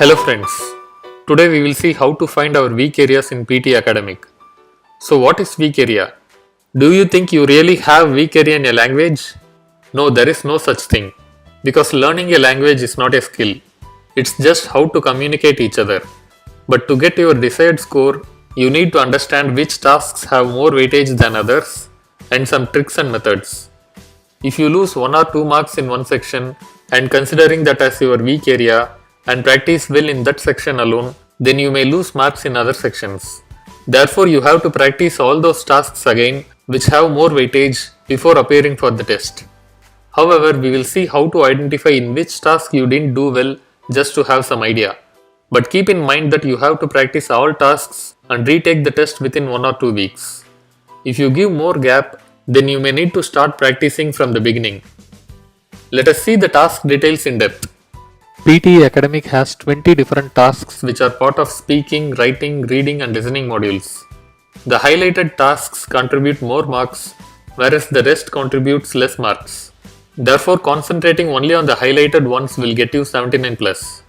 Hello friends, today we will see how to find our weak areas in PT Academic. So what is weak area? Do you think you really have weak area in a language? No, there is no such thing. Because learning a language is not a skill. It's just how to communicate each other. But to get your desired score, you need to understand which tasks have more weightage than others and some tricks and methods. If you lose 1 or 2 marks in one section and considering that as your weak area and practice well in that section alone, then you may lose marks in other sections. Therefore, you have to practice all those tasks again which have more weightage before appearing for the test. However, we will see how to identify in which task you didn't do well just to have some idea. But keep in mind that you have to practice all tasks and retake the test within 1 or 2 weeks. If you give more gap, then you may need to start practicing from the beginning. Let us see the task details in depth. PT Academic has 20 different tasks which are part of speaking, writing, reading and listening modules. The highlighted tasks contribute more marks, whereas the rest contributes less marks. Therefore, concentrating only on the highlighted ones will get you 79 plus.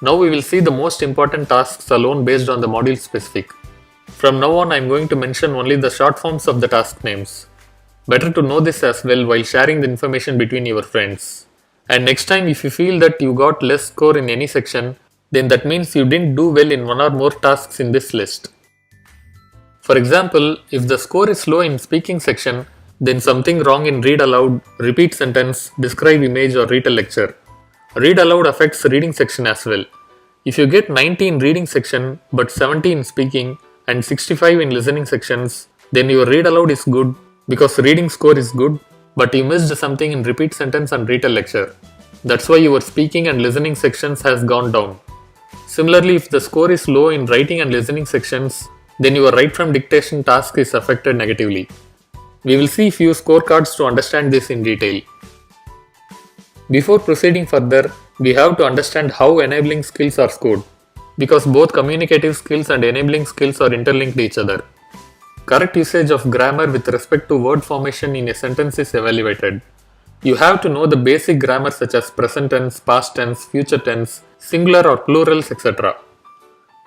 Now we will see the most important tasks alone based on the module specific. From now on I am going to mention only the short forms of the task names. Better to know this as well while sharing the information between your friends. And next time if you feel that you got less score in any section, then that means you didn't do well in one or more tasks in this list. For example, if the score is low in speaking section, then something wrong in read aloud, repeat sentence, describe image or read a lecture. Read aloud affects reading section as well. If you get 90 in reading section but 70 in speaking and 65 in listening sections, then your read aloud is good because reading score is good, but you missed something in repeat sentence and read a lecture. That's why your speaking and listening sections has gone down. Similarly, if the score is low in writing and listening sections, then your write from dictation task is affected negatively. We will see few scorecards to understand this in detail. Before proceeding further, we have to understand how enabling skills are scored, because both communicative skills and enabling skills are interlinked to each other. Correct usage of grammar with respect to word formation in a sentence is evaluated. You have to know the basic grammar such as present tense, past tense, future tense, singular or plurals, etc.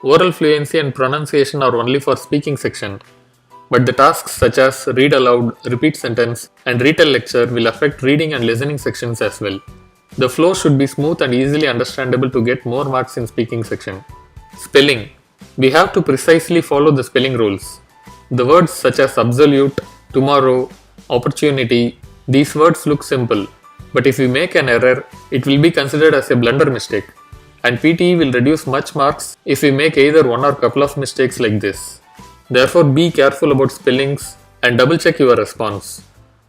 Oral fluency and pronunciation are only for speaking section, but the tasks such as read aloud, repeat sentence, and read a lecture will affect reading and listening sections as well. The flow should be smooth and easily understandable to get more marks in speaking section. Spelling. We have to precisely follow the spelling rules. The words such as absolute, tomorrow, opportunity, these words look simple, but if we make an error, it will be considered as a blunder mistake, and PTE will reduce much marks if we make either one or couple of mistakes like this. Therefore, be careful about spellings and double check your response.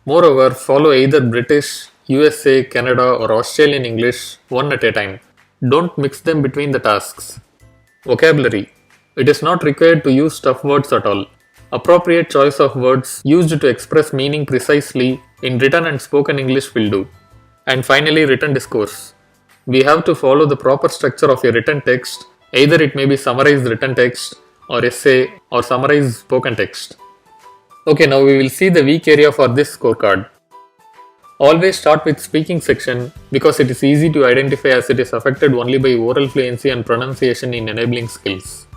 Moreover, follow either British, USA, Canada or Australian English one at a time. Don't mix them between the tasks. Vocabulary. It is not required to use tough words at all. Appropriate choice of words used to express meaning precisely in written and spoken English will do. And finally, written discourse. We have to follow the proper structure of a written text, either it may be summarized written text or essay or summarized spoken text. Okay, now we will see the weak area for this scorecard. Always start with speaking section because it is easy to identify as it is affected only by oral fluency and pronunciation in enabling skills.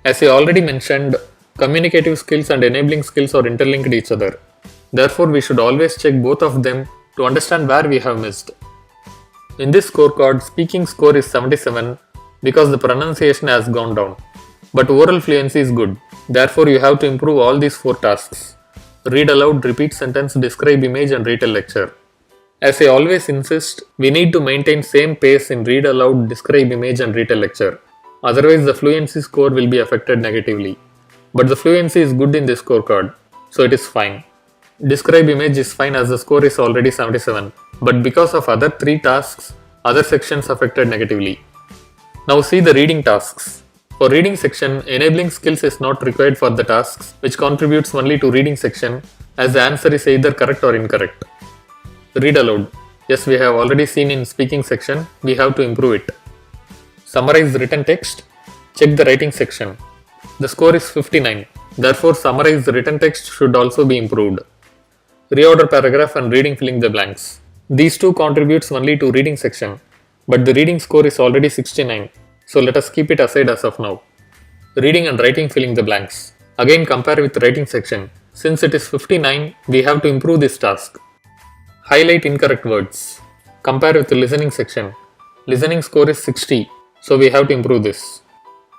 As I already mentioned, communicative skills and enabling skills are interlinked to each other. Therefore, we should always check both of them to understand where we have missed. In this scorecard, speaking score is 77 because the pronunciation has gone down. But oral fluency is good. Therefore, you have to improve all these 4 tasks. Read aloud, repeat sentence, describe image and read a lecture. As I always insist, we need to maintain same pace in read aloud, describe image and read a lecture. Otherwise, the fluency score will be affected negatively. But the fluency is good in this scorecard, so it is fine. Describe image is fine as the score is already 77, but because of other 3 tasks, other sections affected negatively. Now see the reading tasks. For reading section, enabling skills is not required for the tasks which contributes only to reading section as the answer is either correct or incorrect. Read aloud. Yes, we have already seen in speaking section, we have to improve it. Summarize written text. Check the writing section. The score is 59, therefore summarize the written text should also be improved. Reorder paragraph and reading filling the blanks. These two contributes only to reading section, but the reading score is already 69, So let us keep it aside as of now. Reading and writing filling the blanks. Again compare with writing section. Since it is 59, we have to improve this task. Highlight incorrect words. Compare with the listening section. Listening score is 60, so we have to improve this.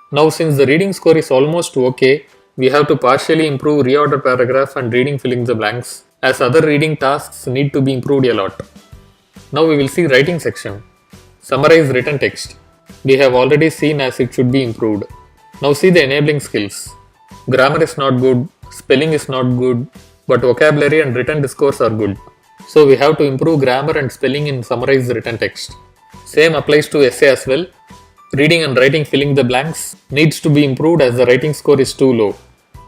Now since the reading score is almost okay, we have to partially improve reorder paragraph and reading filling the blanks, as other reading tasks need to be improved a lot. Now we will see writing section. Summarize written text. We have already seen as it should be improved. Now see the enabling skills. Grammar is not good, spelling is not good, but vocabulary and written discourse are good. So we have to improve grammar and spelling in summarized written text. Same applies to essay as well. Reading and writing filling the blanks needs to be improved as the writing score is too low.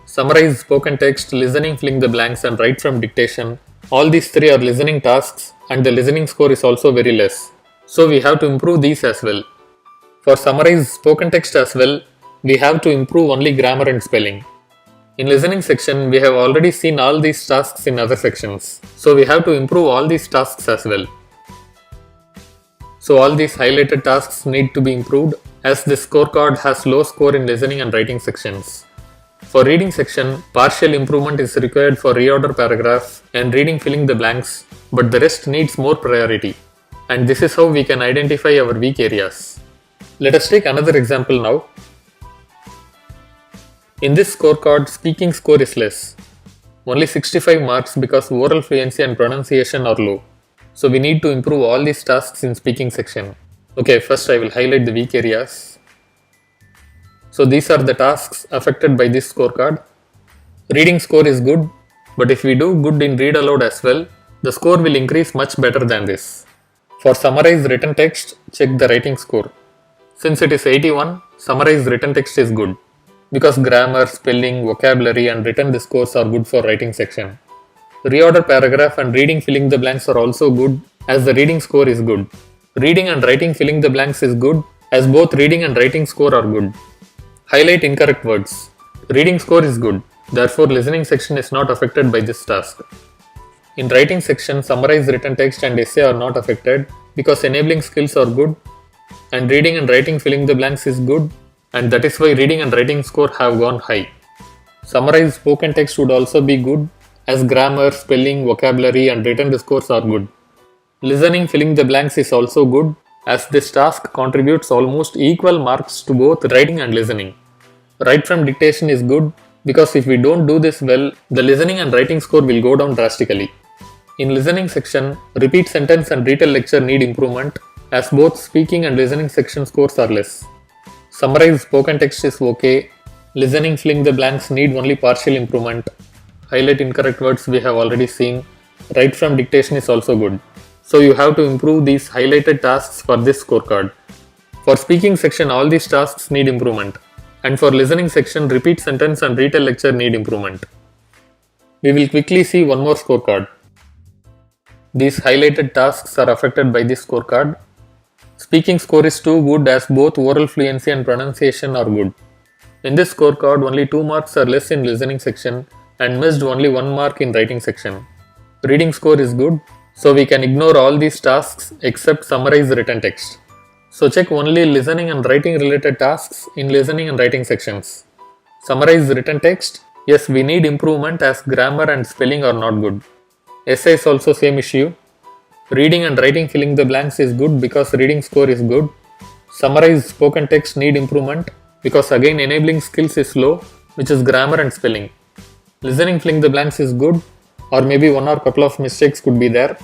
Summarize spoken text, listening filling the blanks and write from dictation. All these three are listening tasks and the listening score is also very less. So we have to improve these as well. For summarize spoken text as well, we have to improve only grammar and spelling. In listening section, we have already seen all these tasks in other sections. So we have to improve all these tasks as well. So all these highlighted tasks need to be improved as this scorecard has low score in listening and writing sections. For reading section, partial improvement is required for reorder paragraph and reading filling the blanks, but the rest needs more priority. And this is how we can identify our weak areas. Let us take another example now. In this scorecard, speaking score is less. Only 65 marks because oral fluency and pronunciation are low. So we need to improve all these tasks in speaking section. Okay, first I will highlight the weak areas. So these are the tasks affected by this scorecard. Reading score is good, but if we do good in read aloud as well, the score will increase much better than this. For summarize written text, check the writing score. Since it is 81, summarize written text is good, because grammar, spelling, vocabulary and written discourse are good for writing section. Reorder paragraph and reading filling the blanks are also good as the reading score is good. Reading and writing filling the blanks is good as both reading and writing score are good. Highlight incorrect words. Reading score is good, therefore listening section is not affected by this task. In writing section, summarize written text and essay are not affected because enabling skills are good and reading and writing filling the blanks is good, and that is why reading and writing score have gone high. Summarize spoken text would also be good as grammar, spelling, vocabulary and written discourse are good. Listening filling the blanks is also good as this task contributes almost equal marks to both writing and listening. Write from dictation is good because if we don't do this well, the listening and writing score will go down drastically. In listening section, repeat sentence and retell lecture need improvement as both speaking and listening section scores are less. Summarize spoken text is okay. Listening filling the blanks need only partial improvement. Highlight incorrect words we have already seen. Write from dictation is also good. So you have to improve these highlighted tasks for this scorecard. For speaking section, all these tasks need improvement. And for listening section, repeat sentence and retell lecture need improvement. We will quickly see one more scorecard. These highlighted tasks are affected by this scorecard. Speaking score is too good as both oral fluency and pronunciation are good. In this scorecard, only 2 marks are less in listening section and missed only 1 mark in writing section. Reading score is good, so we can ignore all these tasks except summarize written text. So check only listening and writing related tasks in listening and writing sections. Summarize written text, yes, we need improvement as grammar and spelling are not good. Essay is also same issue. Reading and writing filling the blanks is good because reading score is good. Summarize spoken text need improvement because again enabling skills is low, which is grammar and spelling. Listening filling the blanks is good, or maybe one or couple of mistakes could be there.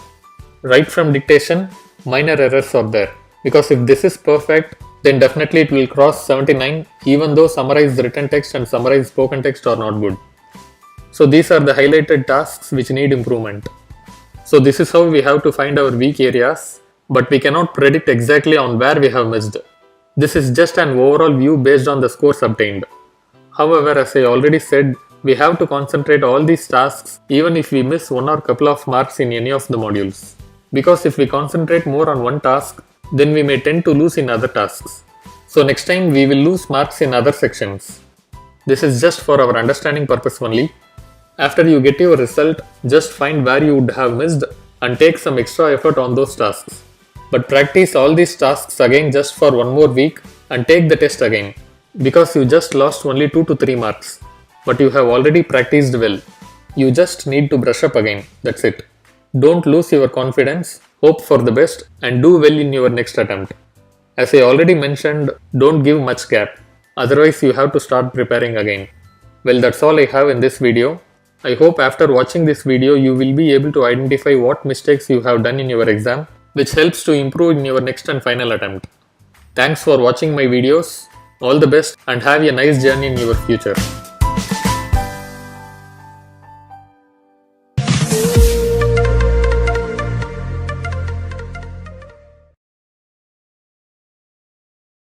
Write from dictation, minor errors are there, because if this is perfect, then definitely it will cross 79 even though summarize written text and summarize spoken text are not good. So these are the highlighted tasks which need improvement. So this is how we have to find our weak areas, but we cannot predict exactly on where we have missed. This is just an overall view based on the scores obtained. However, as I already said, we have to concentrate all these tasks even if we miss one or couple of marks in any of the modules. Because if we concentrate more on one task, then we may tend to lose in other tasks. So next time we will lose marks in other sections. This is just for our understanding purpose only. After you get your result, just find where you would have missed and take some extra effort on those tasks. But practice all these tasks again just for one more week and take the test again, because you just lost only 2 to 3 marks, but you have already practiced well. You just need to brush up again, that's it. Don't lose your confidence, hope for the best, and do well in your next attempt. As I already mentioned, don't give much gap, otherwise you have to start preparing again. Well, that's all I have in this video. I hope after watching this video you will be able to identify what mistakes you have done in your exam, which helps to improve in your next and final attempt. Thanks for watching my videos. All the best and have a nice journey in your future.